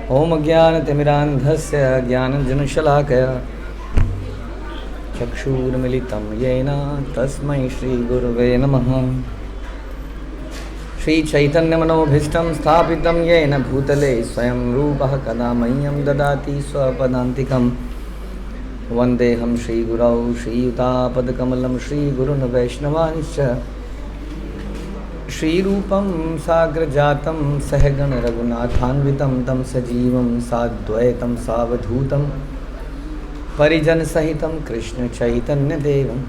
ओम अज्ञानतिमिरान्धस्य ज्ञानञ्जनशलाकया चक्षुरुन्मिलितं येन तस्मै श्रीगुरुवे नमः। श्रीचैतन्यमनोभीष्टं स्थापितं येन भूतले स्वयं रूपः कदा मह्यं ददाति स्वपदान्तिकं। वन्देऽहं श्रीगुरौ श्रीयुतापदकमलं श्रीगुरुन् वैष्णवांश्च। श्रीरूपं साग्रजातं सहगण रघुनाथान्वितं तं सजीवं साद्वैतं सावधूतं परिजनसहितं कृष्ण चैतन्यदेवं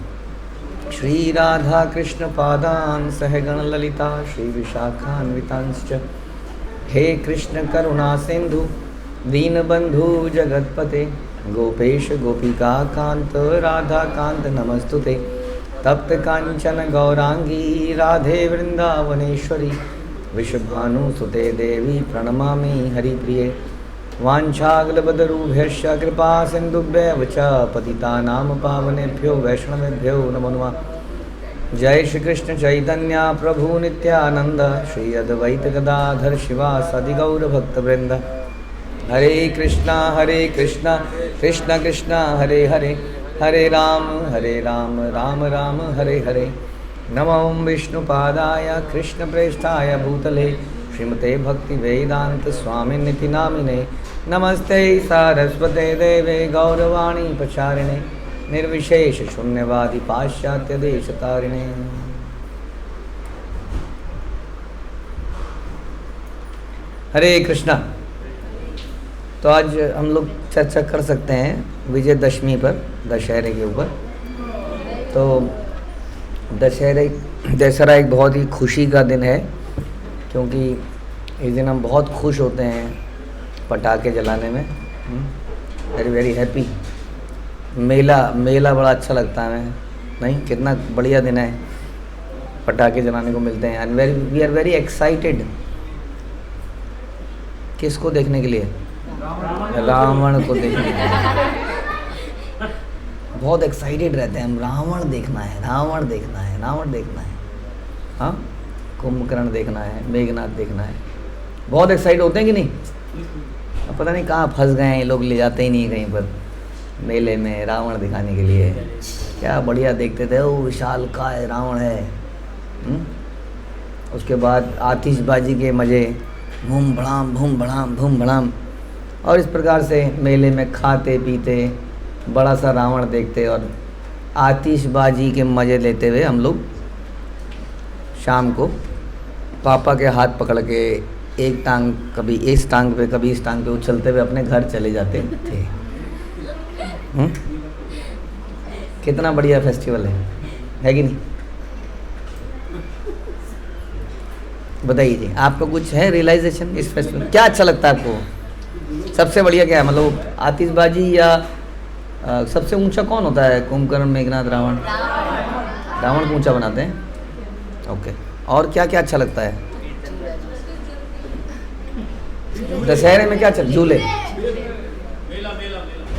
श्रीराधाकृष्णपादान् सहगण ललिता श्रीविशाखान्वितांश्च। हे कृष्ण करुणा सिन्धु दीनबन्धु जगत्पते गोपेश गोपिका कान्त राधाकान्त नमस्तुते। तप्त कांचन गौरांगी राधे वृंदावनेश्वरी विश्वभानुसुते देवी प्रणमामि हरिप्रिये। वाञ्छागलबदरूभ्यश्च कृपा सिन्धुभ्यः च पतितानां पावनेभ्यो वैष्णवेभ्यो नमो नमः। जय श्री कृष्ण चैतन्य प्रभु नित्यानंद श्री अद्वैत गदाधर शिवासादि गौर भक्तवृंद। हरे कृष्णा कृष्ण कृष्ण हरे हरे हरे राम राम राम हरे हरे। नमो विष्णुपादाय कृष्णप्रेष्ठाय भूतले श्रीमते भक्तिवेदांत स्वामिनिति नामिने। नमस्ते सारस्वते देवे गौरवाणी प्रचारिणे निर्विशेष शून्यवादी पाश्चात्य देशतारिणे। हरे कृष्णा। तो आज हम लोग चर्चा कर सकते हैं विजयदशमी पर, दशहरे के ऊपर। तो दशहरा एक बहुत ही खुशी का दिन है, क्योंकि इस दिन हम बहुत खुश होते हैं पटाखे जलाने में। Very very happy. मेला बड़ा अच्छा लगता है हमें, नहीं? कितना बढ़िया दिन है, पटाखे जलाने को मिलते हैं। And we are very excited. किसको देखने के लिए? रावण को देखने के लिए बहुत एक्साइटेड रहते हैं हम। रावण देखना है, रावण देखना है, रावण देखना है। हाँ, कुंभकर्ण देखना है, मेघनाथ देखना है। बहुत एक्साइट होते हैं कि नहीं? अब पता नहीं कहाँ फंस गए हैं ये लोग, ले जाते ही नहीं कहीं पर मेले में रावण दिखाने के लिए। क्या बढ़िया देखते थे, वो विशालकाय रावण है। उसके बाद आतिशबाजी के मज़े, भूम भड़ाम भूम भड़ाम भूम भड़ाम। और इस प्रकार से मेले में खाते पीते बड़ा सा रावण देखते और आतिशबाजी के मज़े लेते हुए हम लोग शाम को पापा के हाथ पकड़ के एक टांग कभी इस टांग पे कभी इस टांग पे उछलते हुए अपने घर चले जाते थे। कितना बढ़िया फेस्टिवल है कि नहीं? बताइए जी, आपको कुछ है रियलाइजेशन इस फेस्टिवल? क्या अच्छा लगता है आपको? सबसे बढ़िया क्या है? मतलब आतिशबाजी या सबसे ऊंचा कौन होता है? कुंभकर्ण, मेघनाथ, रावण? रावण को ऊंचा बनाते हैं। ओके, और क्या क्या अच्छा लगता है? दशहरे में क्या चल? झूले,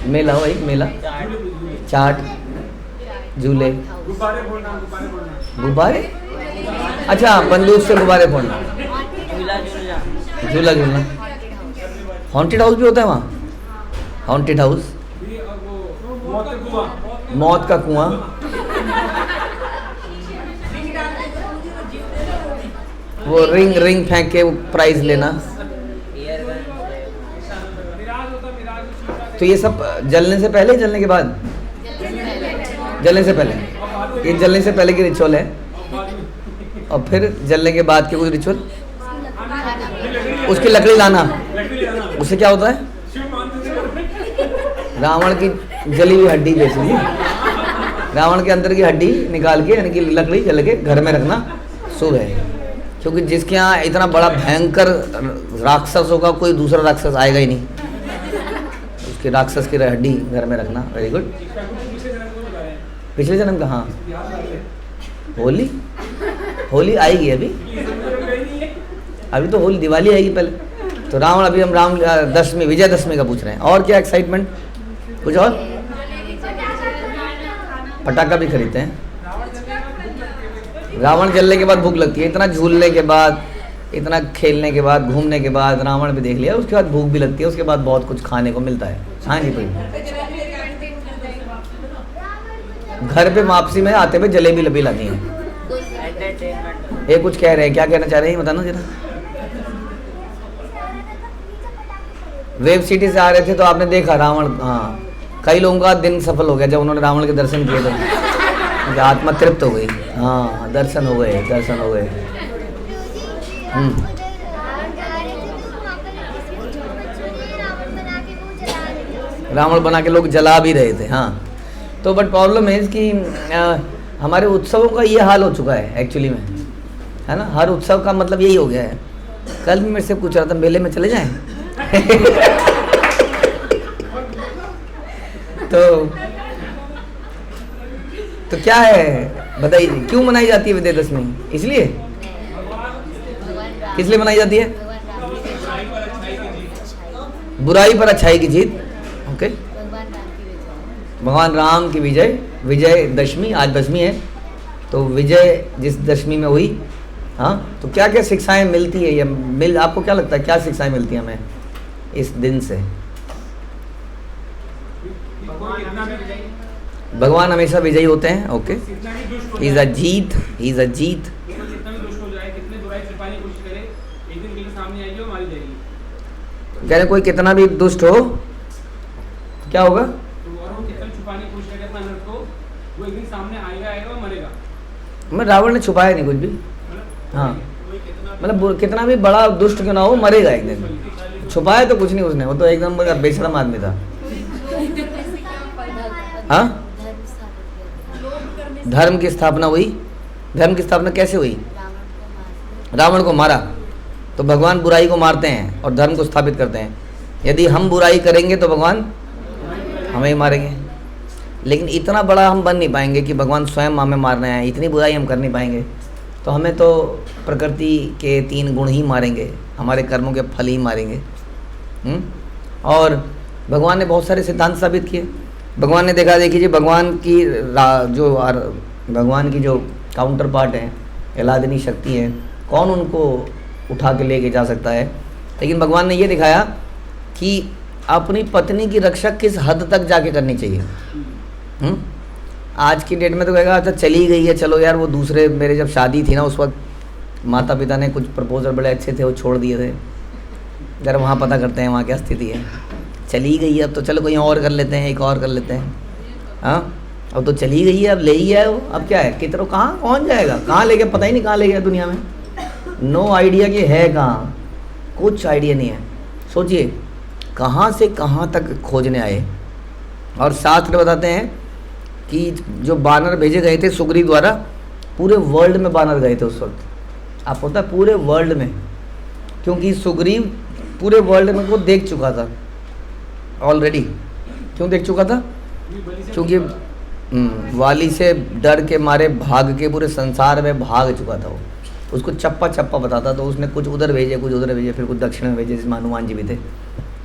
मेला हो, एक मेला, चाट, झूले, गुब्बारे। अच्छा, बंदूक से गुब्बारे फोड़ना, झूला झूलना। हॉन्टेड हाउस भी होता है वहाँ? हॉन्टेड हाउस, मौत का कुआं। वो रिंग फेंक के प्राइज लेना। तो ये सब जलने से पहले, जलने के बाद? जलने से पहले। ये जलने से पहले की रिचुअल है। और फिर जलने के बाद के कोई रिचुअल? उसकी लकड़ी लाना। उससे क्या होता है? रावण की जली हुई हड्डी बेसिकली, रावण के अंदर की हड्डी निकाल के, यानी कि लकड़ी जल के घर में रखना शुभ है। क्योंकि जिसके यहाँ इतना बड़ा भयंकर राक्षस होगा, कोई दूसरा राक्षस आएगा ही नहीं। उसके राक्षस की हड्डी घर में रखना। Very good. पिछले जन्म का? हाँ, होली आएगी अभी तो होली, दिवाली आएगी पहले तो। रावण, अभी हम राम दशमी, विजयदशमी का पूछ रहे हैं। और क्या एक्साइटमेंट? कुछ और? पटाखा भी खरीदते हैं। रावण जलने के बाद भूख लगती है, इतना झूलने के बाद, इतना खेलने के बाद, घूमने के बाद रावण भी देख लिया, उसके बाद भूख भी लगती है, उसके बाद बहुत कुछ खाने को मिलता है। हाँ जी भाई, घर पे वापसी में आते हुए जलेबी लबी लानी है। ये कुछ कह रहे हैं, क्या कहना चाह रहे हैं बताना जरा। वेब सिटी से आ रहे थे तो आपने देखा रावण, हाँ कई लोगों का दिन सफल हो गया जब उन्होंने रावण के दर्शन किए थे, आत्मा तृप्त हो गई। हाँ दर्शन हो गए, दर्शन हो गए। रावण बना के लोग जला भी रहे थे। हाँ तो बट प्रॉब्लम है कि हमारे उत्सवों का ये हाल हो चुका है एक्चुअली में, है ना। हर उत्सव का मतलब यही हो गया है। कल भी मेरे से पूछ रहा था मेले में चले जाएं तो क्या है बताइए, क्यों मनाई जाती है विजयदशमी? इसलिए, किस लिए मनाई जाती है? बुराई पर अच्छाई की जीत। ओके, भगवान राम की विजय, विजय दशमी, आज दशमी है तो विजय जिस दशमी में हुई। हाँ तो क्या क्या शिक्षाएं मिलती है, या आपको क्या लगता है क्या शिक्षाएं मिलती हैं हमें इस दिन से? भगवान हमेशा विजयी होते हैं। ओके, इज अ जीत, इज अ जीत। कह रहे कोई कितना भी दुष्ट हो क्या होगा? मैं रावण ने छुपाया नहीं कुछ भी। हाँ मतलब कितना भी बड़ा दुष्ट क्यों ना हो, मरेगा एक दिन। छुपाया तो कुछ नहीं उसने, वो तो एकदम बेशरम आदमी था। हाँ धर्म की स्थापना हुई। धर्म की स्थापना कैसे हुई? रावण को मारा। तो भगवान बुराई को मारते हैं और धर्म को स्थापित करते हैं। यदि हम बुराई करेंगे तो भगवान हमें ही मारेंगे। लेकिन इतना बड़ा हम बन नहीं पाएंगे कि भगवान स्वयं हमें मारना है, इतनी बुराई हम कर नहीं पाएंगे। तो हमें तो प्रकृति के 3 गुण ही मारेंगे, हमारे कर्मों के फल ही मारेंगे। और भगवान ने बहुत सारे सिद्धांत साबित किए। भगवान ने देखा, देखिए भगवान की जो काउंटर पार्ट है, इलादिनी शक्ति है, कौन उनको उठा के लेके जा सकता है। लेकिन भगवान ने ये दिखाया कि अपनी पत्नी की रक्षा किस हद तक जाके करनी चाहिए। आज की डेट में तो कहेगा अच्छा चली गई है, चलो यार वो दूसरे, मेरे जब शादी थी ना उस वक्त माता पिता ने कुछ प्रपोजल बड़े अच्छे थे वो छोड़ दिए थे, जरा वहाँ पता करते हैं वहाँ क्या स्थिति है। चली गई है अब तो चलो कोई और कर लेते हैं, एक और कर लेते हैं। हाँ अब तो चली गई है, अब ले ही है वो, अब क्या है कितनों, कहाँ कौन जाएगा, कहाँ ले गया पता ही नहीं, कहाँ ले गया दुनिया में। नो आइडिया कि है कहाँ, कुछ आइडिया नहीं है। सोचिए कहाँ से कहाँ तक खोजने आए। और शास्त्र बताते हैं कि जो बानर भेजे गए थे सुग्रीव द्वारा, पूरे वर्ल्ड में बानर गए थे उस वक्त। आप पता है पूरे वर्ल्ड में, क्योंकि सुग्रीव पूरे वर्ल्ड में वो देख चुका था ऑलरेडी। क्यों देख चुका था? क्योंकि वाली से डर के मारे भाग के पूरे संसार में भाग चुका था वो। उसको चप्पा चप्पा बताता, तो उसने कुछ उधर भेजे, कुछ उधर भेजे, फिर कुछ दक्षिण में भेजे, जिसमें हनुमान जी भी थे।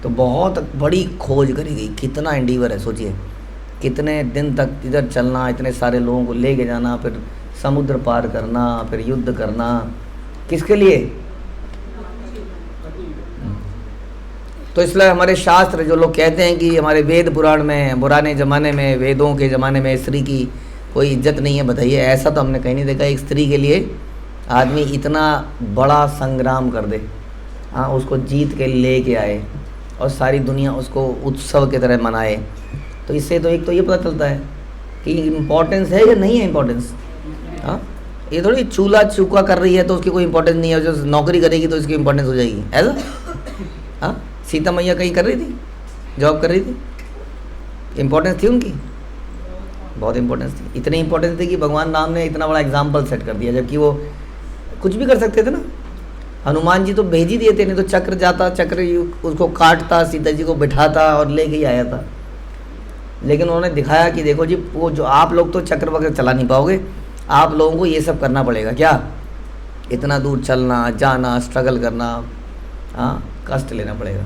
तो बहुत बड़ी खोज करी गई। कितना एंडीवर है सोचिए, कितने दिन तक इधर चलना, इतने सारे लोगों को लेके जाना, फिर समुद्र पार करना, फिर युद्ध करना, किसके लिए? तो इसलिए हमारे शास्त्र जो लोग कहते हैं कि हमारे वेद पुराण में, पुराने ज़माने में, वेदों के ज़माने में स्त्री की कोई इज्जत नहीं है, बताइए ऐसा तो हमने कहीं नहीं देखा। एक स्त्री के लिए आदमी इतना बड़ा संग्राम कर दे, हाँ उसको जीत के लेके आए और सारी दुनिया उसको उत्सव की तरह मनाए। तो इससे तो एक तो ये पता चलता है कि इम्पोर्टेंस है या नहीं है इम्पोर्टेंस। हाँ ये थोड़ी चूल्हा चूका कर रही है तो उसकी कोई इम्पोर्टेंस नहीं है, जो नौकरी करेगी तो इसकी इम्पोर्टेंस हो जाएगी, ऐसा। हाँ सीता मैया कहीं कर रही थी, जॉब कर रही थी, इम्पोर्टेंस थी उनकी, बहुत इम्पोर्टेंस थी। इतनी इम्पोर्टेंस थी कि भगवान राम ने इतना बड़ा एग्जाम्पल सेट कर दिया, जबकि वो कुछ भी कर सकते थे ना। हनुमान जी तो भेज ही दिए थे, नहीं तो चक्र जाता, चक्र उसको काटता, सीता जी को बिठाता और लेके ही आया था। लेकिन उन्होंने दिखाया कि देखो जी, वो जो आप लोग तो चक्र वगैरह चला नहीं पाओगे, आप लोगों को ये सब करना पड़ेगा। क्या? इतना दूर चलना, जाना, स्ट्रगल करना, हाँ कष्ट लेना पड़ेगा।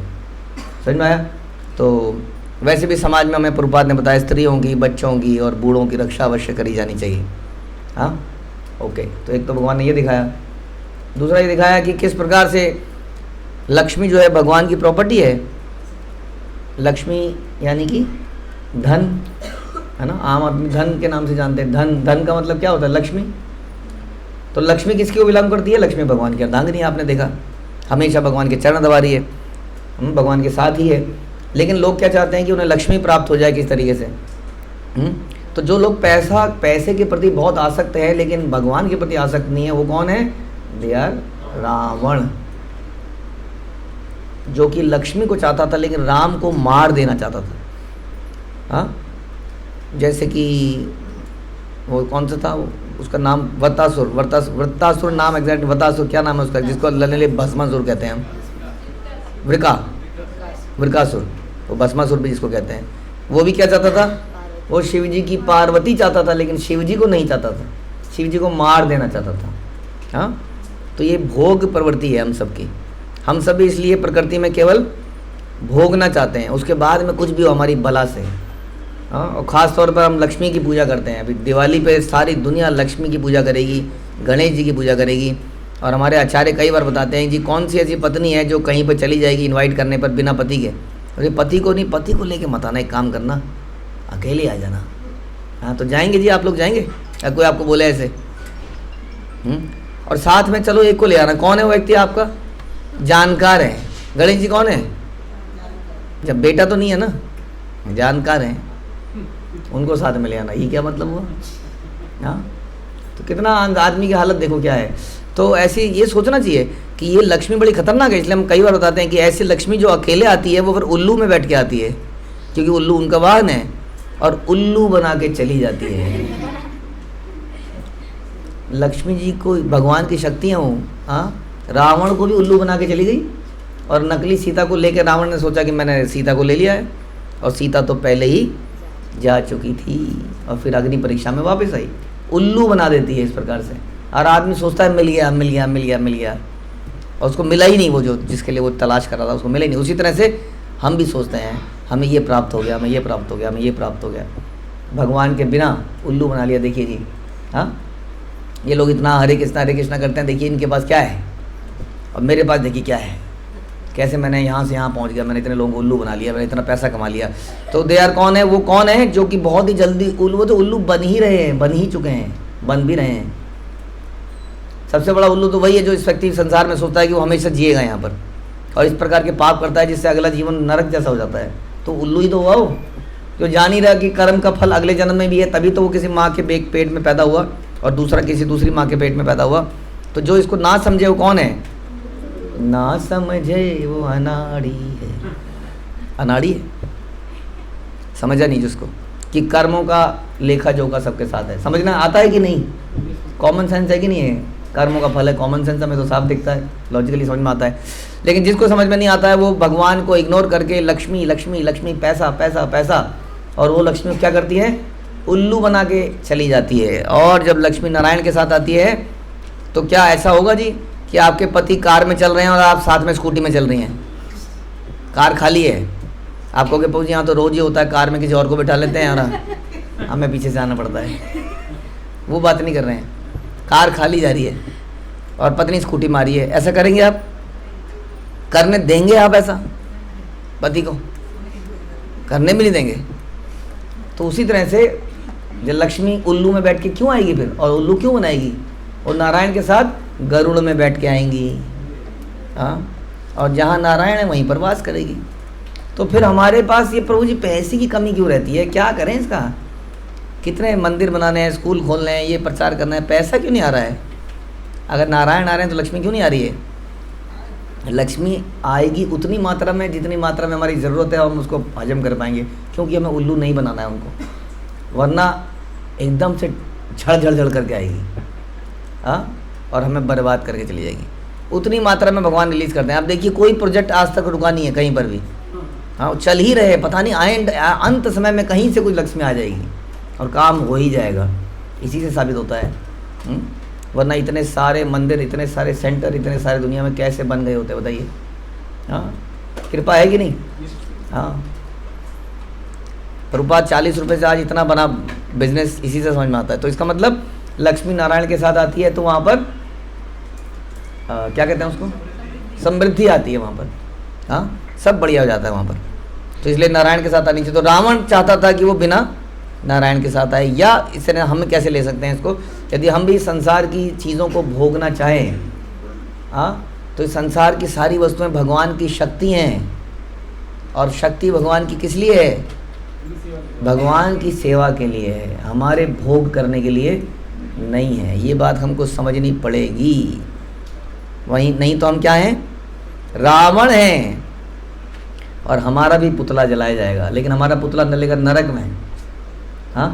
समझ में आया? तो वैसे भी समाज में हमें प्रभुपाद ने बताया स्त्रियों की, बच्चों की और बूढ़ों की रक्षा अवश्य करी जानी चाहिए। हाँ ओके, तो एक तो भगवान ने ये दिखाया, दूसरा ये दिखाया कि किस प्रकार से लक्ष्मी जो है भगवान की प्रॉपर्टी है। लक्ष्मी यानी कि धन, है ना, आम आदमी धन के नाम से जानते हैं। धन, धन का मतलब क्या होता है? लक्ष्मी। तो लक्ष्मी किसकी को बिलोंग करती है? लक्ष्मी भगवान की अर्धांगिनी। आपने देखा हमेशा भगवान के चरण दबा रही है, भगवान के साथ ही है। लेकिन लोग क्या चाहते हैं कि उन्हें लक्ष्मी प्राप्त हो जाए किस तरीके से। तो जो लोग पैसे के प्रति बहुत आसक्त है लेकिन भगवान के प्रति आसक्त नहीं है, वो कौन है? दे आर रावण, जो कि लक्ष्मी को चाहता था लेकिन राम को मार देना चाहता था। हाँ, जैसे कि वो कौन सा था, उसका नाम वृत्तासुर, वृत्तासुर नाम एग्जैक्ट, वृत्तासुर क्या नाम है उसका, जिसको लड़ने भस्मासुर कहते हैं हम, वृकासुर, वो भस्मासुर भी जिसको कहते हैं। वो भी क्या चाहता था? वो शिव जी की पार्वती चाहता था लेकिन शिव जी को नहीं चाहता था, शिव जी को मार देना चाहता था। हाँ, तो ये भोग प्रवृत्ति है हम सबकी। हम सभी इसलिए प्रकृति में केवल भोगना चाहते हैं, उसके बाद में कुछ भी हो हमारी बला से। हाँ, और ख़ास तौर पर हम लक्ष्मी की पूजा करते हैं। अभी दिवाली पे सारी दुनिया लक्ष्मी की पूजा करेगी, गणेश जी की पूजा करेगी। और हमारे आचार्य कई बार बताते हैं जी कौन सी ऐसी पत्नी है जो कहीं पर चली जाएगी इनवाइट करने पर बिना पति के। अरे पति को नहीं, पति को लेके मत आना, एक काम करना अकेले आ जाना। हाँ, तो जाएंगे जी, आप लोग जाएंगे या कोई आपको बोले ऐसे? और साथ में चलो एक को ले आना। कौन है वो व्यक्ति? आपका जानकार है। गणेश जी कौन है? जब बेटा तो नहीं है ना, जानकार हैं, उनको साथ में ले आना। ये क्या मतलब हुआ? हाँ, तो कितना आदमी की हालत देखो क्या है। तो ऐसी ये सोचना चाहिए कि ये लक्ष्मी बड़ी खतरनाक है। इसलिए हम कई बार बताते हैं कि ऐसी लक्ष्मी जो अकेले आती है वो फिर उल्लू में बैठ के आती है, क्योंकि उल्लू उनका वाहन है, और उल्लू बना के चली जाती है। लक्ष्मी जी को भगवान की शक्ति है वो। हाँ, रावण को भी उल्लू बना के चली गई, और नकली सीता को लेकर रावण ने सोचा कि मैंने सीता को ले लिया है, और सीता तो पहले ही जा चुकी थी, और फिर अग्नि परीक्षा में वापस आई। उल्लू बना देती है इस प्रकार से। और आदमी सोचता है मिल गया मिल गया मिल गया मिल गया, और उसको मिला ही नहीं, वो जो जिसके लिए वो तलाश कर रहा था उसको मिला ही नहीं। उसी तरह से हम भी सोचते हैं हमें ये प्राप्त हो गया, हमें ये प्राप्त हो गया, हमें ये प्राप्त हो गया, भगवान के बिना उल्लू बना लिया। देखिए जी, हाँ, ये लोग इतना हरे कृष्णा करते हैं, देखिए इनके पास क्या है, और मेरे पास देखिए क्या है, कैसे मैंने यहाँ से यहाँ पहुँच गया, मैंने इतने लोगों को उल्लू बना लिया, मैंने इतना पैसा कमा लिया। तो दे यार कौन है? वो कौन है जो कि बहुत ही जल्दी उल्लू, वो तो उल्लू बन ही रहे हैं, बन ही चुके हैं, बन भी रहे हैं। सबसे बड़ा उल्लू तो वही है जो इस व्यक्ति संसार में सोचता है कि वो हमेशा जिएगा यहाँ पर, और इस प्रकार के पाप करता है जिससे अगला जीवन नरक जैसा हो जाता है। तो उल्लू ही तो हुआ वो, जो जान ही रहा कि कर्म का फल अगले जन्म में भी है, तभी तो वो किसी माँ के पेट में पैदा हुआ और दूसरा किसी दूसरी माँ के पेट में पैदा हुआ। तो जो इसको ना समझे वो कौन है? ना समझे वो अनाड़ी है। अनाड़ी है, समझा नहीं जिसको कि कर्मों का लेखा जोखा सबके साथ है। समझना आता है कि नहीं? कॉमन सेंस है कि नहीं है? कर्मों का फल है, कॉमन सेंस हमें तो साफ दिखता है, लॉजिकली समझ में आता है। लेकिन जिसको समझ में नहीं आता है वो भगवान को इग्नोर करके लक्ष्मी लक्ष्मी लक्ष्मी, पैसा पैसा पैसा, और वो लक्ष्मी क्या करती है? उल्लू बना के चली जाती है। और जब लक्ष्मी नारायण के साथ आती है तो क्या ऐसा होगा जी कि आपके पति कार में चल रहे हैं और आप साथ में स्कूटी में चल रही हैं, कार खाली है, आपको क्या पहुँच, यहाँ तो रोज़ ही होता है कार में किसी और को बिठा लेते हैं और हमें पीछे से आना पड़ता है। वो बात नहीं कर रहे हैं, कार खाली जा रही है और पत्नी स्कूटी मारी है। ऐसा करेंगे आप? करने देंगे आप ऐसा पति को? करने भी नहीं देंगे। तो उसी तरह से जब लक्ष्मी उल्लू में बैठ के क्यों आएगी फिर, और उल्लू क्यों बनाएगी? और नारायण के साथ गरुड़ में बैठ के आएंगी। हाँ, और जहाँ नारायण है वहीं पर वास करेगी। तो फिर हमारे पास ये प्रभु जी पैसे की कमी क्यों रहती है? क्या करें इसका? कितने मंदिर बनाने हैं, स्कूल खोलने हैं, ये प्रचार करना है, पैसा क्यों नहीं आ रहा है? अगर नारायण आ रहे हैं तो लक्ष्मी क्यों नहीं आ रही है? लक्ष्मी आएगी उतनी मात्रा में जितनी मात्रा में हमारी ज़रूरत है, हम उसको हजम कर पाएंगे, क्योंकि हमें उल्लू नहीं बनाना है उनको, वरना एकदम से झड़ करके आएगी। हाँ, और हमें बर्बाद करके चली जाएगी। उतनी मात्रा में भगवान रिलीज़ करते हैं। आप देखिए कोई प्रोजेक्ट आज तक रुका नहीं है कहीं पर भी। हाँ, चल ही रहे, पता नहीं अंत समय में कहीं से कुछ लक्ष्मी आ जाएगी और काम हो ही जाएगा। इसी से साबित होता है। वरना इतने सारे मंदिर, इतने सारे सेंटर, इतने सारे दुनिया में कैसे बन गए होते बताइए? हाँ, कृपा है कि नहीं? हाँ, रुपया 40 रुपये से आज इतना बना बिजनेस, इसी से समझ में आता है। तो इसका मतलब लक्ष्मी नारायण के साथ आती है तो वहाँ पर क्या कहते हैं उसको, समृद्धि आती है वहाँ पर, हाँ, सब बढ़िया हो जाता है वहाँ पर। तो इसलिए नारायण के साथ आनी चाहिए। तो रावण चाहता था कि वो बिना नारायण के साथ आए, या इस तरह हम कैसे ले सकते हैं इसको, यदि हम भी संसार की चीज़ों को भोगना चाहें, हाँ, तो इस संसार की सारी वस्तुएं भगवान की शक्ति हैं, और शक्ति भगवान की किस लिए है, भगवान की सेवा के लिए है, हमारे भोग करने के लिए नहीं है। ये बात हमको समझनी पड़ेगी। वहीं नहीं तो हम क्या हैं, रावण हैं, और हमारा भी पुतला जलाया जाएगा, लेकिन हमारा पुतला न लेकर नरक में। हाँ,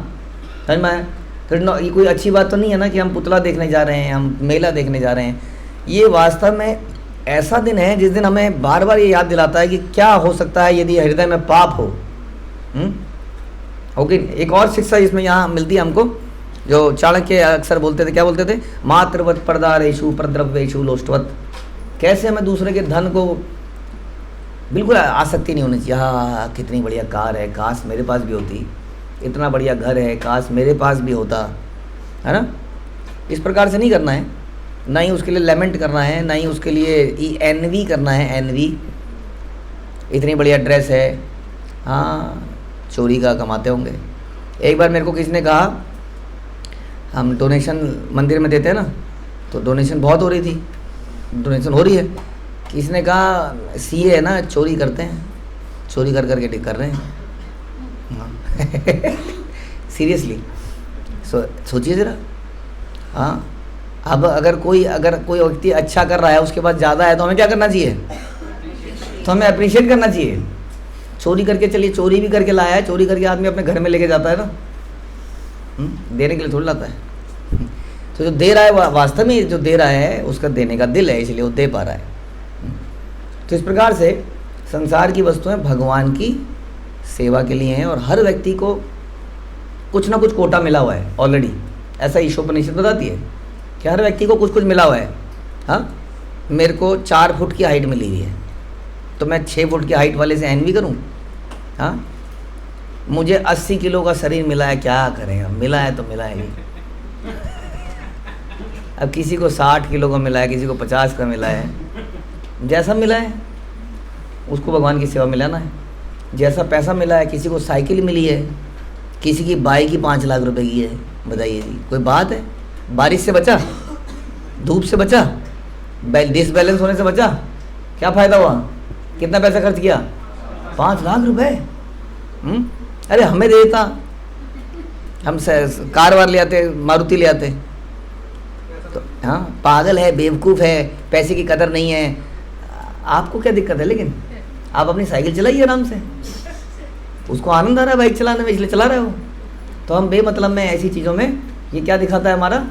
समझ में आया? फिर ये कोई अच्छी बात तो नहीं है ना कि हम पुतला देखने जा रहे हैं, हम मेला देखने जा रहे हैं। ये वास्तव में ऐसा दिन है जिस दिन हमें बार बार ये याद दिलाता है कि क्या हो सकता है यदि हृदय में पाप हो। ओके, एक और शिक्षा इसमें यहाँ मिलती है हमको, जो चाणक्य अक्सर बोलते थे, क्या बोलते थे, मातृवत परदारेषु परद्रव्येषु लोष्टवत। कैसे हमें दूसरे के धन को बिल्कुल आसक्ति नहीं होनी चाहिए। हाँ, कितनी बढ़िया कार है, काश मेरे पास भी होती, इतना बढ़िया घर है, काश मेरे पास भी होता, है ना। इस प्रकार से नहीं करना है, ना ही उसके लिए लेमेंट करना है, ना ही उसके लिए एनवी करना है। एनवी, इतनी बढ़िया ड्रेस है, हाँ, चोरी का कमाते होंगे। एक बार मेरे को किसी ने कहा, हम डोनेशन मंदिर में देते हैं ना, तो डोनेशन बहुत हो रही थी, डोनेशन हो रही है, किसी ने कहा सीए है ना, चोरी करते हैं, चोरी कर करके कर रहे हैं। सीरियसली सोचिए ज़रा। हाँ, अब अगर कोई व्यक्ति अच्छा कर रहा है, उसके पास ज़्यादा है, तो हमें क्या करना चाहिए, तो हमें अप्रिशिएट करना चाहिए। चोरी करके, चलिए चोरी भी करके लाया है, चोरी करके आदमी अपने घर में लेके जाता है ना, देने के लिए थोड़ी लाता है। तो जो दे रहा है, वास्तव में जो दे रहा है उसका देने का दिल है, इसलिए वो दे पा रहा है। तो इस प्रकार से संसार की वस्तुएं भगवान की सेवा के लिए हैं, और हर व्यक्ति को कुछ ना कुछ कोटा मिला हुआ है ऑलरेडी। ऐसा ईशोपनिषद बताती है कि हर व्यक्ति को कुछ कुछ मिला हुआ है। हाँ, मेरे को 4 फुट की हाइट मिली हुई है, तो मैं 6 फुट की हाइट वाले से एनवी करूँ? हाँ, मुझे 80 किलो का शरीर मिला है, क्या करें, मिला है तो मिला है। अब किसी को 60 किलो का मिला है, किसी को 50 का मिला है, जैसा मिला है उसको भगवान की सेवा में लाना है। जैसा पैसा मिला है, किसी को साइकिल मिली है, किसी की बाइक ही 5 लाख रुपए की है, बताइए जी, कोई बात है? बारिश से बचा, धूप से बचा, डिसबैलेंस होने से बचा, क्या फ़ायदा हुआ? कितना पैसा खर्च किया? 5 लाख रुपए। अरे हमें दे देता, हम कार वार ले आते, मारुति ले आते। तो हाँ, पागल है, बेवकूफ़ है, पैसे की कदर नहीं है। आपको क्या दिक्कत है? लेकिन आप अपनी साइकिल चलाइए आराम से, उसको आनंद आ रहा है बाइक चलाने में, इसलिए चला रहे हो। तो हम बेमतलब में ऐसी चीज़ों में ये क्या दिखाता है, हमारा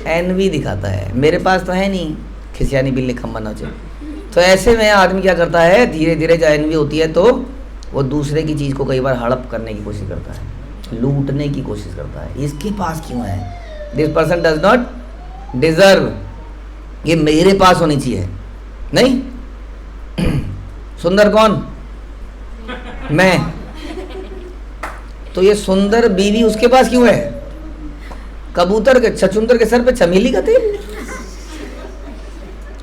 एनवी दिखाता है। मेरे पास तो है नहीं, खिसियानी बिल्ली खम्बा ना चाहिए। तो ऐसे में आदमी क्या करता है, धीरे धीरे जब एनवी होती है तो वो दूसरे की चीज़ को कई बार हड़प करने की कोशिश करता है, लूटने की कोशिश करता है। इसके पास क्यों है, this person does not deserve, ये मेरे पास होनी चाहिए। नहीं, सुंदर कौन? मैं। तो ये सुंदर बीवी उसके पास क्यों है? कबूतर के, छछूंदर के सर पे चमेली का तेल।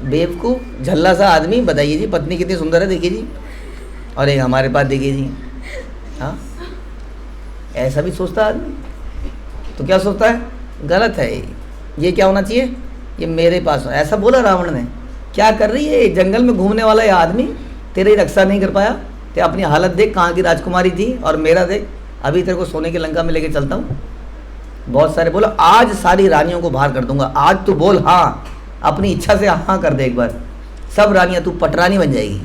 बेवकूफ झल्ला सा आदमी। बताइए जी, पत्नी कितनी सुंदर है, देखिए जी, और एक हमारे पास देखिए जी। हाँ, ऐसा भी सोचता है आदमी। तो क्या सोचता है? गलत है ये क्या होना चाहिए, ये मेरे पास हो। ऐसा बोला रावण ने। क्या कर रही है जंगल में घूमने वाला ये आदमी, तेरी रक्षा नहीं कर पाया, ते अपनी हालत देख, कहाँ की राजकुमारी थी, और मेरा देख, अभी तेरे को सोने की लंका में लेके चलता हूँ। बहुत सारे बोलो, आज सारी रानियों को बाहर कर दूंगा, आज तू बोल हाँ, अपनी इच्छा से हाँ कर दे एक बार, सब रानियाँ तू पटरानी बन जाएगी।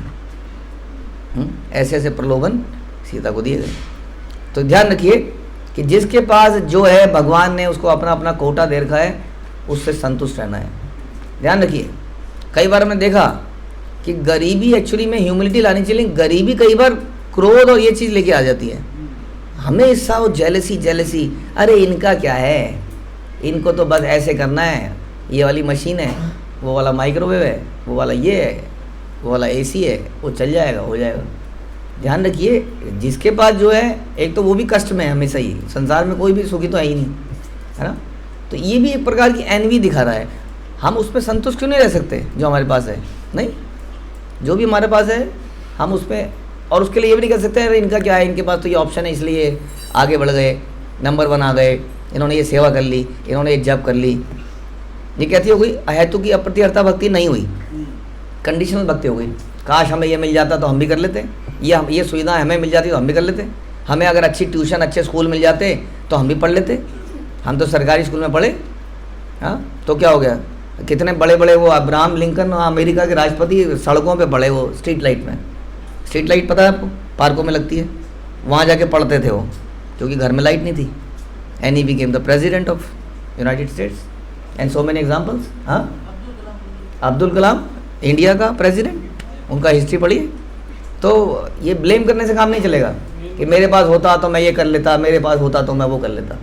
ऐसे ऐसे प्रलोभन सीता को दिए गए। तो ध्यान रखिए कि जिसके पास जो है, भगवान ने उसको अपना अपना कोटा दे रखा है, उससे संतुष्ट रहना है। ध्यान रखिए, कई बार हमने देखा कि गरीबी एक्चुअली में ह्यूमिलिटी लानी चाहिए, गरीबी कई बार क्रोध और ये चीज़ लेके आ जाती है हमेशा। वो जेलसी, अरे इनका क्या है, इनको तो बस ऐसे करना है, ये वाली मशीन है, वो वाला माइक्रोवेव है, वो वाला ये है, वो वाला एसी है, वो चल जाएगा, हो जाएगा। ध्यान रखिए, जिसके पास जो है, एक तो वो भी कष्ट में है हमेशा ही। संसार में कोई भी सुखी तो है ही नहीं, है ना। तो ये भी एक प्रकार की एनवी दिखा रहा है। हम उस पर संतुष्ट क्यों नहीं रह सकते जो हमारे पास है? नहीं, जो भी हमारे पास है हम उस पर, और उसके लिए ये भी नहीं कह सकते अरे इनका क्या है, इनके पास तो ये ऑप्शन है इसलिए आगे बढ़ गए, नंबर 1 आ गए, इन्होंने ये सेवा कर ली, इन्होंने ये जप कर ली। ये कहती हो गई अहेतु की अप्रतिहर्ता भक्ति नहीं हुई, कंडीशनल भक्ति हो गई। काश हमें ये मिल जाता तो हम भी कर लेते, ये सुविधा हमें मिल जाती तो हम भी कर लेते, हमें अगर अच्छी ट्यूशन अच्छे स्कूल मिल जाते तो हम भी पढ़ लेते। हम तो सरकारी स्कूल में पढ़े, हाँ तो क्या हो गया, कितने बड़े बड़े वो अब्राहम लिंकन अमेरिका के राष्ट्रपति सड़कों पे पड़े, वो स्ट्रीट लाइट में, स्ट्रीट लाइट पता है आपको, पार्कों में लगती है, वहाँ जाके पढ़ते थे वो, क्योंकि घर में लाइट नहीं थी। And he became the president of United states and so many examples. हाँ, अब्दुल कलाम इंडिया का प्रेसिडेंट, उनका हिस्ट्री पढ़िए। तो ये ब्लेम करने से काम नहीं चलेगा कि मेरे पास होता तो मैं ये कर लेता, मेरे पास होता तो मैं वो कर लेता।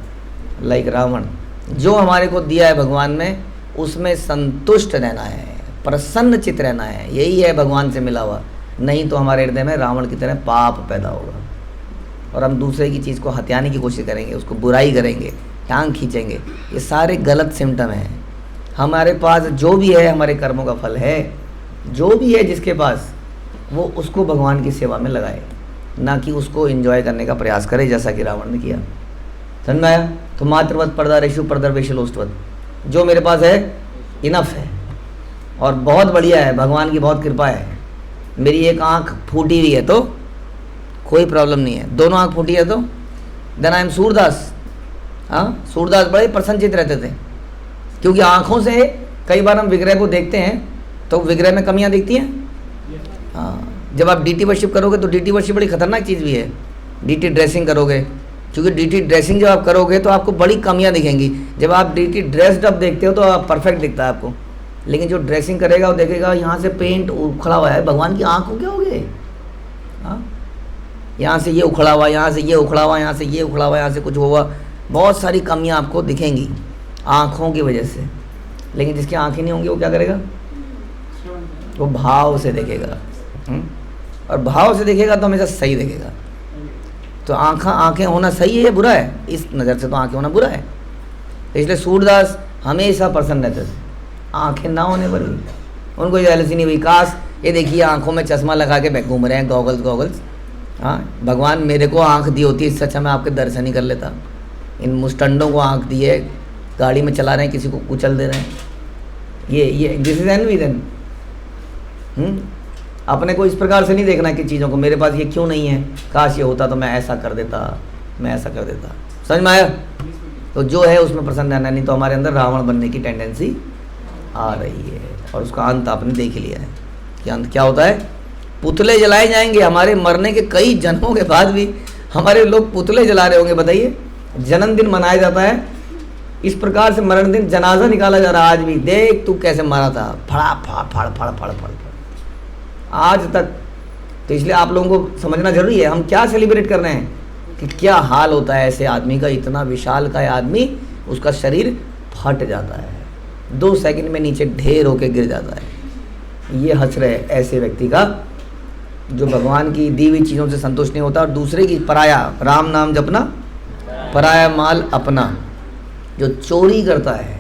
लाइक रावण, जो हमारे को दिया है भगवान में उसमें संतुष्ट रहना है, प्रसन्न चित्त रहना है, यही है भगवान से मिला हुआ। नहीं तो हमारे हृदय में रावण की तरह पाप पैदा होगा और हम दूसरे की चीज़ को हथियाने की कोशिश करेंगे, उसको बुराई करेंगे, टांग खींचेंगे। ये सारे गलत सिम्टम हैं। हमारे पास जो भी है हमारे कर्मों का फल है, जो भी है जिसके पास, वो उसको भगवान की सेवा में लगाए, ना कि उसको एंजॉय करने का प्रयास करे जैसा कि रावण ने किया। समझ में आया? तो मातृवत पर्दारेशु पर्दरवेशलोष्टवत, जो मेरे पास है इनफ है और बहुत बढ़िया है, भगवान की बहुत कृपा है। मेरी एक आँख फूटी हुई है तो कोई प्रॉब्लम नहीं है, दोनों आँख फूटी है तो देन आई एम सूरदास। हाँ, सूरदास बड़े प्रसन्नचित रहते थे, क्योंकि आँखों से कई बार हम विग्रह को देखते हैं तो विग्रह में कमियां दिखती हैं। हाँ, जब आप डीटी वर्शिप करोगे तो डीटी वर्शिप बड़ी खतरनाक चीज़ भी है। डीटी ड्रेसिंग करोगे, क्योंकि डीटी ड्रेसिंग जब आप करोगे तो आपको बड़ी कमियां दिखेंगी। जब आप डीटी ड्रेस्ड अप देखते हो तो आप परफेक्ट दिखता है आपको, लेकिन जो ड्रेसिंग करेगा वो देखेगा यहाँ से पेंट उखड़ा हुआ है, भगवान की आँख को क्या हो गए, हाँ यहाँ से ये उखड़ा हुआ, यहाँ से ये उखड़ा हुआ, यहाँ से ये उखड़ा हुआ, यहाँ से कुछ हुआ, बहुत सारी कमियां आपको दिखेंगी आँखों की वजह से। लेकिन जिसकी आँखें नहीं होंगी वो क्या करेगा, वो भाव से देखेगा, और भाव से देखेगा तो हमेशा सही देखेगा। तो आँखें होना सही है या बुरा है? इस नज़र से तो आँखें होना बुरा है। तो इसलिए सूरदास हमेशा प्रसन्न रहते थे, आँखें ना होने पर भी उनको जेलसी नहीं हुई। काश ये देखिए आँखों में चश्मा लगा के घूम रहे हैं, गॉगल्स। हाँ, भगवान मेरे को आँख दी होती, इससे अच्छा मैं आपके दर्शन ही कर लेता। इन मुस्टंडों को आँख दी है, गाड़ी में चला रहे हैं, किसी को कुचल दे रहे हैं। ये दिस इज एनवी देन। अपने को इस प्रकार से नहीं देखना कि चीज़ों को, मेरे पास ये क्यों नहीं है, काश ये होता तो मैं ऐसा कर देता, मैं ऐसा कर देता। समझ में आया? तो जो है उसमें प्रसन्न रहना, नहीं तो हमारे अंदर रावण बनने की टेंडेंसी आ रही है। और उसका अंत आपने देख लिया है कि अंत क्या होता है, पुतले जलाए जाएंगे। हमारे मरने के कई जन्मों के बाद भी हमारे लोग पुतले जला रहे होंगे, बताइए। जन्मदिन मनाया जाता है इस प्रकार से, मरण दिन जनाजा निकाला जा रहा है आज भी। देख तू कैसे मरा था, फड़ा फड़ आज तक। तो इसलिए आप लोगों को समझना जरूरी है, हम क्या सेलिब्रेट कर रहे हैं, कि क्या हाल होता है ऐसे आदमी का। इतना विशाल का आदमी, उसका शरीर फट जाता है, 2 सेकंड में नीचे ढेर होके गिर जाता है। ये हंस रहे ऐसे व्यक्ति का जो भगवान की दी हुई चीज़ों से संतुष्ट नहीं होता और दूसरे की पराया, राम नाम जपना पराया माल अपना, जो चोरी करता है,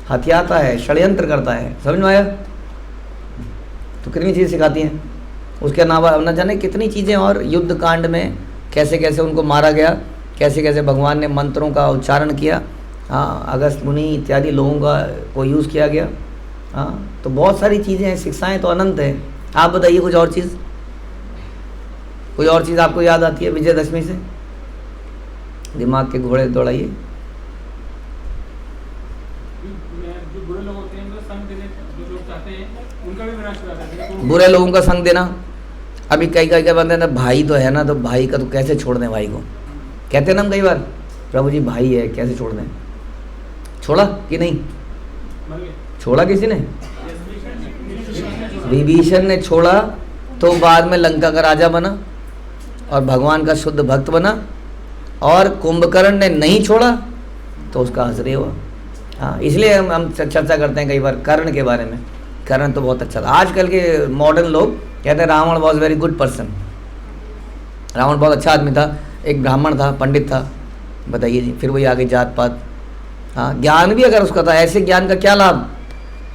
हथियाता है, षड्यंत्र करता है। समझ में आया? तो कितनी चीज़ सिखाती हैं उसके अलावा, न जाने कितनी चीज़ें। और युद्ध कांड में कैसे कैसे उनको मारा गया, कैसे कैसे भगवान ने मंत्रों का उच्चारण किया। हाँ, अगस्त मुनि इत्यादि लोगों का को यूज़ किया गया। हाँ, तो बहुत सारी चीज़ें हैं, शिक्षाएं तो अनंत हैं। आप बताइए कुछ और चीज़, कोई और चीज़ आपको याद आती है विजयदशमी से? दिमाग के घोड़े दौड़ाइए। बुरे लोगों का संग देना। अभी कई बंदे ना, भाई तो है ना, तो भाई का तो कैसे छोड़ दें, भाई को कहते हैं ना हम कई बार, प्रभु जी भाई है कैसे छोड़ दें। छोड़ा कि नहीं छोड़ा? किसी ने? विभीषण ने छोड़ा तो बाद में लंका का राजा बना और भगवान का शुद्ध भक्त बना। और कुंभकर्ण ने नहीं छोड़ा तो उसका आश्रय हुआ। हाँ, इसलिए हम चर्चा करते हैं कई बार कर्ण के बारे में। कर्ण तो बहुत अच्छा था। आजकल के मॉडर्न लोग कहते हैं Ravan was very good person, Ravan बहुत अच्छा आदमी था, एक ब्राह्मण था, पंडित था। बताइए जी, फिर वही आगे जात पात। हाँ, ज्ञान भी अगर उसका था, ऐसे ज्ञान का क्या लाभ?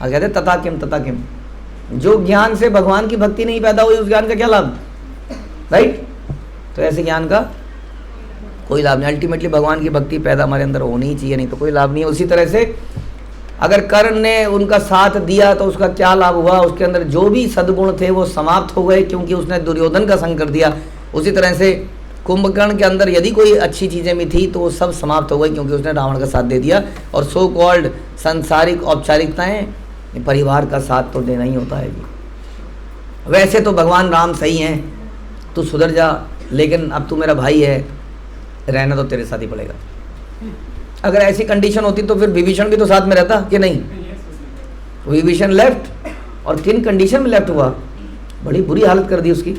कहते तथा किम तथा किम, जो ज्ञान से भगवान की भक्ति नहीं पैदा हुई, उस ज्ञान का क्या लाभ? राइट। तो ऐसे ज्ञान का कोई लाभ नहीं। अल्टीमेटली भगवान की भक्ति पैदा हमारे अंदर होनी ही चाहिए, नहीं तो कोई लाभ नहीं है। उसी तरह से अगर कर्ण ने उनका साथ दिया तो उसका क्या लाभ हुआ? उसके अंदर जो भी सद्गुण थे वो समाप्त हो गए, क्योंकि उसने दुर्योधन का संग कर दिया। उसी तरह से कुंभकर्ण के अंदर यदि कोई अच्छी चीज़ें भी थी तो वो सब समाप्त हो गई, क्योंकि उसने रावण का साथ दे दिया। और सो कॉल्ड सांसारिक औपचारिकताएं, परिवार का साथ तो देना ही होता है जी। वैसे तो भगवान राम सही हैं, तू सुधर जा, लेकिन अब तू मेरा भाई है, रहना तो तेरे साथ ही पड़ेगा। अगर ऐसी कंडीशन होती तो फिर विभीषण भी तो साथ में रहता कि नहीं? विभीषण लेफ्ट, और किन कंडीशन में लेफ्ट हुआ? बड़ी बुरी हालत कर दी उसकी,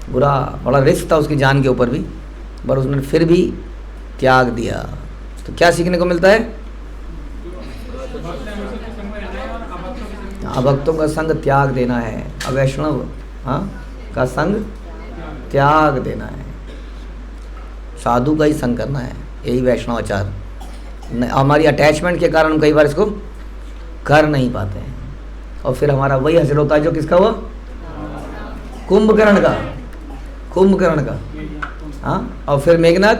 बड़ा रिस्क था उसकी जान के ऊपर भी, पर उसने फिर भी त्याग दिया। तो क्या सीखने को मिलता है? अभक्तों का संग त्याग देना है, अवैष्णव का संग त्याग देना है, साधु का ही संग करना है, यही वैष्णवाचार। हमारी अटैचमेंट के कारण हम कई बार इसको कर नहीं पाते हैं, और फिर हमारा वही हश्र होता है जो किसका हुआ? कुंभकर्ण का। हाँ, और फिर मेघनाथ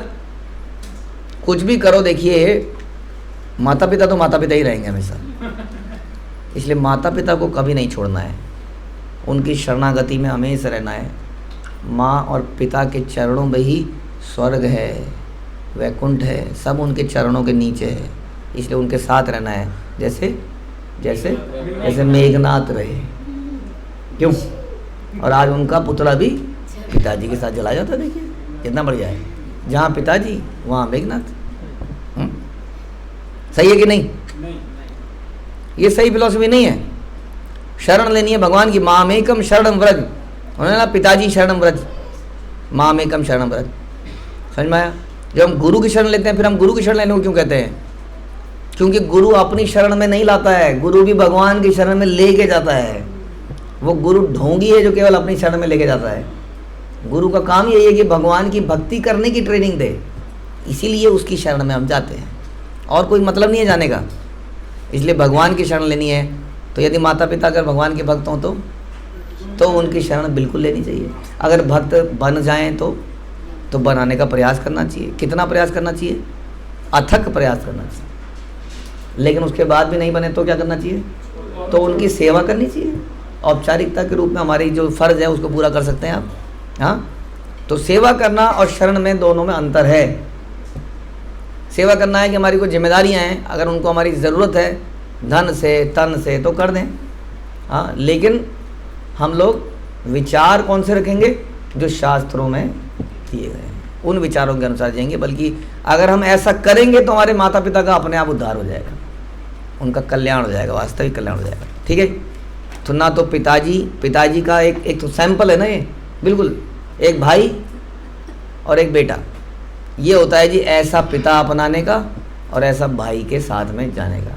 कुछ भी करो, देखिए माता पिता तो माता पिता ही रहेंगे हमेशा, इसलिए माता पिता को कभी नहीं छोड़ना है, उनकी शरणागति में हमेशा रहना है। माँ और पिता के चरणों में ही स्वर्ग है, वैकुंठ है, सब उनके चरणों के नीचे है, इसलिए उनके साथ रहना है। जैसे मेघनाथ रहे, क्यों? और आज उनका पुतला भी पिताजी के साथ जला जाता है। देखिए कितना बढ़िया है, जहाँ पिताजी वहाँ मेघनाथ। सही है कि नहीं? ये सही फिलॉसफी नहीं है। शरण लेनी है भगवान की। मामेकम शरणम व्रज, उन्होंने ना पिताजी शरणम व्रज, मामेकम शरणम व्रज। समझ में आया? जब हम गुरु की शरण लेते हैं, फिर हम गुरु की शरण लेने को क्यों कहते हैं? क्योंकि गुरु अपनी शरण में नहीं लाता है, गुरु भी भगवान की शरण में लेके जाता है। वो गुरु ढोंगी है जो केवल अपनी शरण में लेके जाता है। गुरु का काम यही है कि भगवान की भक्ति करने की ट्रेनिंग दे, इसीलिए उसकी शरण में हम जाते हैं, और कोई मतलब नहीं है जाने का। इसलिए भगवान की शरण लेनी है, तो यदि माता पिता अगर भगवान के भक्त हों तो उनकी शरण बिल्कुल लेनी चाहिए। अगर भक्त बन जाएं तो बनाने का प्रयास करना चाहिए। कितना प्रयास करना चाहिए? अथक प्रयास करना चाहिए। लेकिन उसके बाद भी नहीं बने तो क्या करना चाहिए? तो उनकी सेवा करनी चाहिए। औपचारिकता के रूप में हमारी जो फ़र्ज़ है उसको पूरा कर सकते हैं आप। हाँ, तो सेवा करना और शरण में, दोनों में अंतर है। सेवा करना है कि हमारी कोई जिम्मेदारियाँ हैं, अगर उनको हमारी ज़रूरत है धन से तन से तो कर दें। हाँ, लेकिन हम लोग विचार कौन से रखेंगे? जो शास्त्रों में दिए गए हैं, उन विचारों के अनुसार जाएंगे। बल्कि अगर हम ऐसा करेंगे तो हमारे माता पिता का अपने आप उद्धार हो जाएगा, उनका कल्याण हो जाएगा, वास्तविक कल्याण हो जाएगा। ठीक है? तो ना तो पिताजी का एक तो सैंपल है ना ये, बिल्कुल एक भाई और एक बेटा, ये होता है जी ऐसा पिता अपनाने का और ऐसा भाई के साथ में जाने का,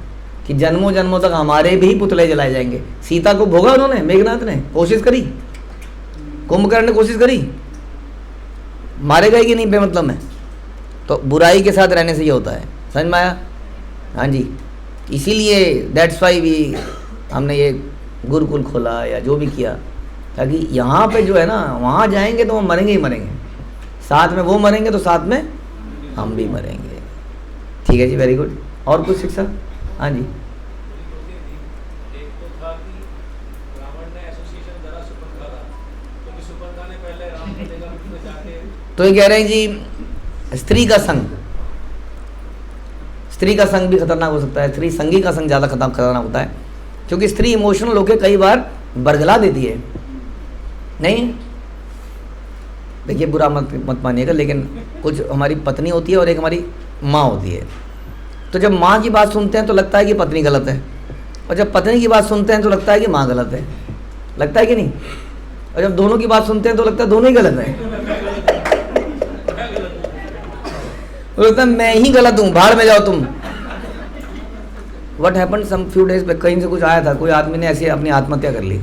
कि जन्मों जन्मों तक हमारे भी पुतले जलाए जाएंगे। सीता को भोगा उन्होंने, मेघनाथ ने कोशिश करी, कुंभकर्ण ने कोशिश करी, मारे गए कि नहीं बेमतलब में। तो बुराई के साथ रहने से ये होता है। समझ में आया? हाँ जी, इसीलिए दैट्स वाई हमने ये गुरुकुल खोला या जो भी किया, ताकि यहाँ पे जो है ना, वहाँ जाएंगे तो वो मरेंगे ही मरेंगे, साथ में वो मरेंगे तो साथ में हम भी मरेंगे। ठीक है जी, वेरी गुड। और कुछ शिक्षा? हाँ जी। तो ये कह रहे हैं जी स्त्री का संग भी खतरनाक हो सकता है, स्त्री संगी का संग ज़्यादा खतरनाक होता है, क्योंकि स्त्री इमोशनल होकर कई बार बरगला देती है। नहीं, देखिए बुरा मत मानिएगा, लेकिन कुछ हमारी पत्नी होती है और एक हमारी माँ होती है। तो जब माँ की बात सुनते हैं तो लगता है कि पत्नी गलत है, और जब पत्नी की बात सुनते हैं तो लगता है कि माँ गलत है। लगता है कि नहीं? और जब दोनों की बात सुनते हैं तो लगता है दोनों ही गलत है। लगता है मैं ही गलत हूँ, भाड़ में जाओ तुम। What happened some few days पे, कहीं से कुछ आया था, कोई आदमी ने ऐसे अपनी आत्महत्या कर ली।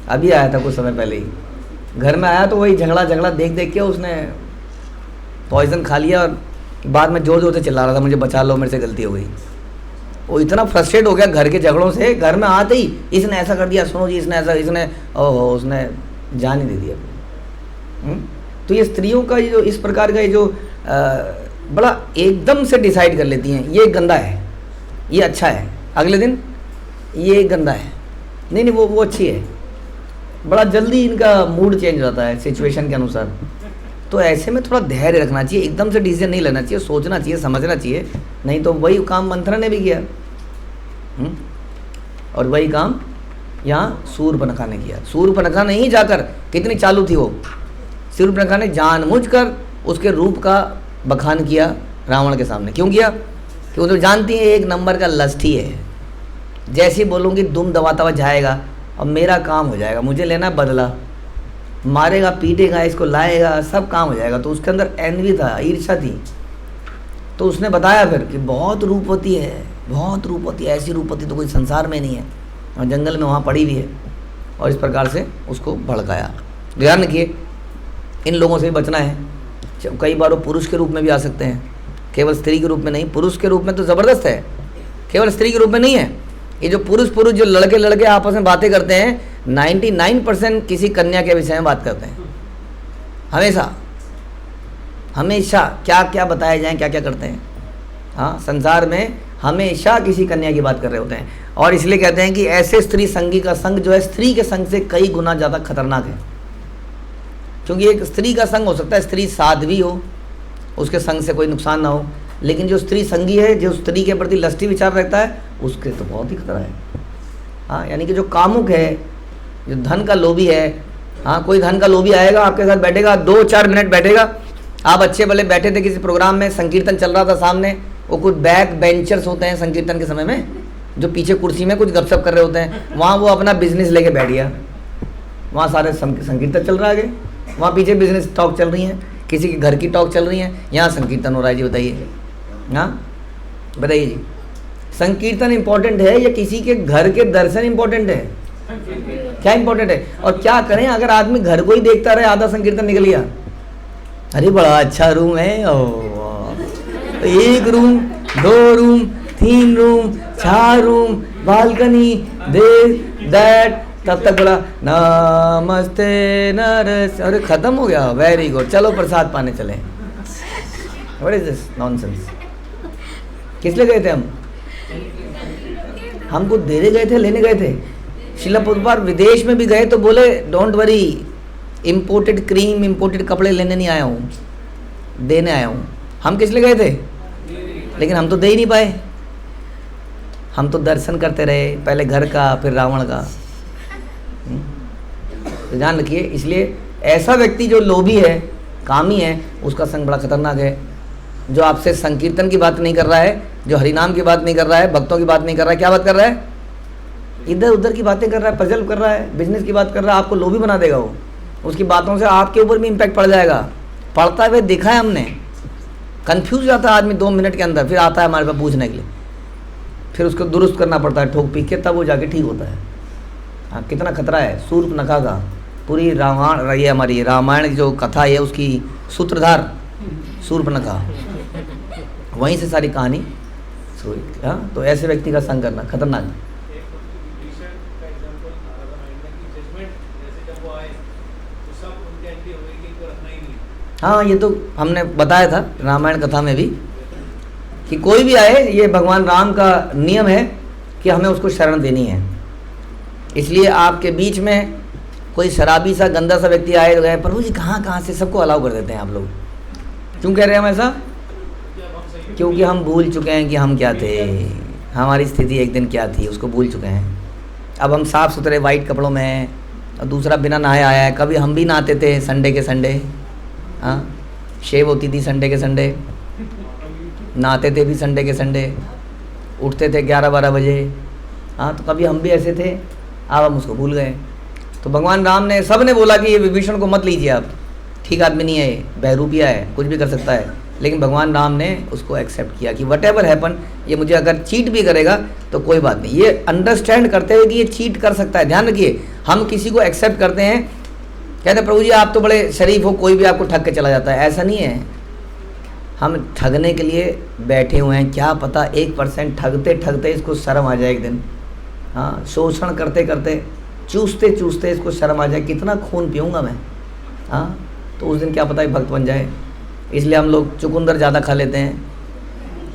अभी आया था कुछ समय पहले ही, घर में आया तो वही झगड़ा देख के उसने पॉइजन खा लिया, और बाद में जोर जोर से चिल्ला रहा था मुझे बचा लो, मेरे से गलती हो गई। वो इतना फ्रस्ट्रेट हो गया घर के झगड़ों से, घर में आते ही इसने ऐसा कर दिया, सुनो जी इसने ऐसा, इसने ओहो उसने जान ही दे दिया। तो ये स्त्रियों का ये जो इस प्रकार का ये जो बड़ा एकदम से डिसाइड कर लेती हैं, ये गंदा है, ये अच्छा है, अगले दिन ये गंदा है, नहीं नहीं वो अच्छी है, बड़ा जल्दी इनका मूड चेंज हो जाता है सिचुएशन के अनुसार। तो ऐसे में थोड़ा धैर्य रखना चाहिए, एकदम से डिसीजन नहीं लेना चाहिए, सोचना चाहिए, समझना चाहिए, नहीं तो वही काम मंथरा ने भी किया और वही काम यहाँ शूर्पणखा ने किया। शूर्पणखा ने ही जाकर, कितनी चालू थी वो, शूर्पणखा ने जानबूझकर उसके रूप का बखान किया रावण के सामने। क्यों किया? क्योंकि तो जानती है एक नंबर का लस्ठी है, जैसे बोलूँगी दुम दबाता हुआ जाएगा और मेरा काम हो जाएगा, मुझे लेना बदला, मारेगा पीटेगा, इसको लाएगा, सब काम हो जाएगा। तो उसके अंदर एनवी था, ईर्ष्या थी। तो उसने बताया फिर कि बहुत रूपवती है, बहुत रूपवती है, ऐसी रूपवती तो कोई संसार में नहीं है, और जंगल में वहाँ पड़ी हुई है, और इस प्रकार से उसको भड़काया। ध्यान रखिए, इन लोगों से भी बचना है। कई बार वो पुरुष के रूप में भी आ सकते हैं, केवल स्त्री के रूप में नहीं। पुरुष के रूप में तो ज़बरदस्त है, केवल स्त्री के रूप में नहीं है। ये जो पुरुष जो लड़के आपस में बातें करते हैं, 99% किसी कन्या के विषय में बात करते हैं। हमेशा क्या क्या बताया जाए, क्या क्या करते हैं। हाँ, संसार में हमेशा किसी कन्या की बात कर रहे होते हैं। और इसलिए कहते हैं कि ऐसे स्त्री संगी का संग जो है स्त्री के संग से कई गुना ज़्यादा खतरनाक है। क्योंकि एक स्त्री का संग हो सकता है स्त्री साध्वी हो, उसके संग से कोई नुकसान ना हो, लेकिन जो स्त्री संगी है, जो स्त्री के प्रति लस्टी विचार रखता है, उसके तो बहुत ही खतरा है। हाँ, यानी कि जो कामुक है, जो धन का लोभी है। हाँ, कोई धन का लोभी आएगा, आपके साथ बैठेगा, 2-4 मिनट बैठेगा, आप अच्छे भले बैठे थे किसी प्रोग्राम में, संकीर्तन चल रहा था सामने, वो कुछ बैक बेंचर्स होते हैं संकीर्तन के समय में, जो पीछे कुर्सी में कुछ गपशप कर रहे होते हैं, वहाँ वो अपना बिजनेस लेके बैठ गया। वहाँ सारे संकीर्तन चल रहा है आगे, वहाँ पीछे बिजनेस टॉक चल रही है, किसी के घर की टॉक चल रही है, यहाँ संकीर्तन हो रहा है। जी बताइए, हाँ बताइए जी, संकीर्तन इम्पोर्टेंट है या किसी के घर के दर्शन इम्पोर्टेंट है? क्या इम्पोर्टेंट है? और क्या करें अगर आदमी घर को ही देखता रहे, आधा संकीर्तन निकल गया, अरे बड़ा अच्छा रूम है, ओ 1 room 2 room 3 room 4 room, balcony, this that, तब तक बड़ा नमस्ते नरस, अरे खत्म हो गया, वेरी गुड, चलो प्रसाद पाने चले। What is this nonsense? किस लिए गए थे हम? हमको देने गए थे, लेने गए थे। शिला प्रभुपाद विदेश में भी गए तो बोले don't worry, imported cream, imported कपड़े लेने नहीं आया हूँ, देने आया हूँ। हम किस लिए गए थे? लेकिन हम तो दे ही नहीं पाए, हम तो दर्शन करते रहे, पहले घर का फिर रावण का। तो ध्यान रखिए, इसलिए ऐसा व्यक्ति जो लोभी है, कामी है, उसका संग बड़ा खतरनाक है। जो आपसे संकीर्तन की बात नहीं कर रहा है, जो हरिनाम की बात नहीं कर रहा है, भक्तों की बात नहीं कर रहा है, क्या बात कर रहा है? इधर उधर की बातें कर रहा है, प्रजल्प कर रहा है, बिजनेस की बात कर रहा है, आपको लोभी बना देगा वो। उसकी बातों से आपके ऊपर भी इम्पैक्ट पड़ जाएगा। पढ़ता हुए देखा है हमने, कंफ्यूज जाता है आदमी 2 मिनट के अंदर, फिर आता है हमारे पास पूछने के लिए, फिर उसको दुरुस्त करना पड़ता है ठोक पीट के, तब वो जाके ठीक होता है। हाँ, कितना खतरा है शूर्पणखा का। पूरी रामायण, ये हमारी रामायण जो कथा है उसकी सूत्रधार शूर्पणखा, वहीं से सारी कहानी शुरू हुई। हाँ, तो ऐसे व्यक्ति का संग करना खतरनाक है। हाँ, ये तो हमने बताया था रामायण कथा में भी कि कोई भी आए, ये भगवान राम का नियम है कि हमें उसको शरण देनी है। इसलिए आपके बीच में कोई शराबी सा गंदा सा व्यक्ति आए तो गए, प्रभु जी कहाँ से, सबको अलाउ कर देते हैं आप लोग। क्यों कह रहे हैं हम ऐसा? क्योंकि हम भूल चुके हैं कि हम क्या थे, हमारी स्थिति एक दिन क्या थी, उसको भूल चुके हैं। अब हम साफ़ सुथरे वाइट कपड़ों में हैं, और दूसरा बिना नहाए आया है। कभी हम भी नहाते थे संडे के संडे, हाँ, शेव होती थी संडे के संडे, नहाते थे भी संडे के संडे, उठते थे 11-12 बजे। हाँ, तो कभी हम भी ऐसे थे, अब हम उसको भूल गए। तो भगवान राम ने, सब ने बोला कि ये विभीषण को मत लीजिए आप, ठीक आदमी नहीं है, बहरूपिया है, कुछ भी कर सकता है। लेकिन भगवान राम ने उसको एक्सेप्ट किया कि वट एवर हैपन, ये मुझे अगर चीट भी करेगा तो कोई बात नहीं, ये अंडरस्टैंड करते हुए कि ये चीट कर सकता है। ध्यान रखिए, हम किसी को एक्सेप्ट करते हैं, कहते हैं प्रभु जी आप तो बड़े शरीफ हो, कोई भी आपको ठग के चला जाता है, ऐसा नहीं है। हम ठगने के लिए बैठे हुए हैं, क्या पता 1% ठगते ठगते इसको शर्म आ जाए एक दिन। हाँ, शोषण करते करते, चूसते चूसते इसको शर्म आ जाए, कितना खून पीऊँगा मैं। हाँ, तो उस दिन क्या पता भक्त बन जाए। इसलिए हम लोग चुकंदर ज़्यादा खा लेते हैं,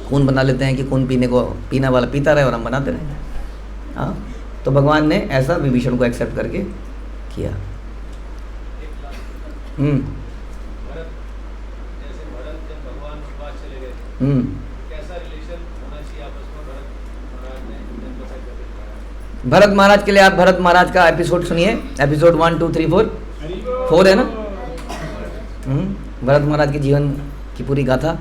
खून बना लेते हैं कि खून पीने वाला पीता रहे और हम बनाते रहे। हाँ, तो भगवान ने ऐसा विभीषण को एक्सेप्ट करके किया। भरत महाराज के लिए आप भरत महाराज का एपिसोड सुनिए, एपिसोड 1, 2, 3, 4 है ना। भरत महाराज के जीवन की पूरी गाथा,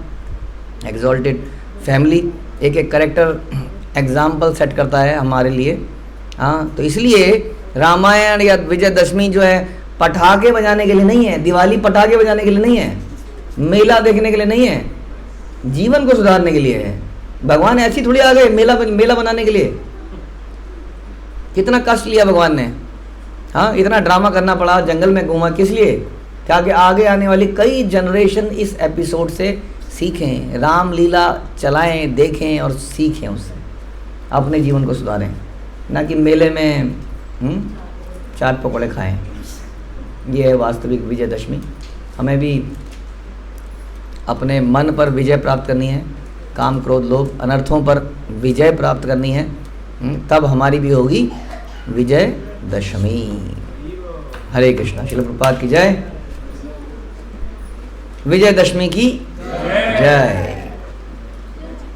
एग्जॉल्टेड फैमिली, एक एक कैरेक्टर एग्जाम्पल सेट करता है हमारे लिए। हाँ, तो इसलिए रामायण या विजयदशमी जो है पटाखे बजाने के लिए नहीं है, दिवाली पटाखे बजाने के लिए नहीं है, मेला देखने के लिए नहीं है, जीवन को सुधारने के लिए है। भगवान ऐसी थोड़ी आ गए मेला बनाने के लिए। कितना कष्ट लिया भगवान ने। हाँ, इतना ड्रामा करना पड़ा, जंगल में घूमा, किस लिए? क्या कि आगे आने वाली कई जनरेशन इस एपिसोड से सीखें, राम लीला चलाएं, देखें और सीखें, उससे अपने जीवन को सुधारें, ना कि मेले में चाट पकौड़े खाएं। ये है वास्तविक विजयदशमी। हमें भी अपने मन पर विजय प्राप्त करनी है, काम क्रोध लोभ अनर्थों पर विजय प्राप्त करनी है, तब हमारी भी होगी विजय दशमी। हरे कृष्णा। श्रील प्रभुपाद की जय। विजयदशमी की जय।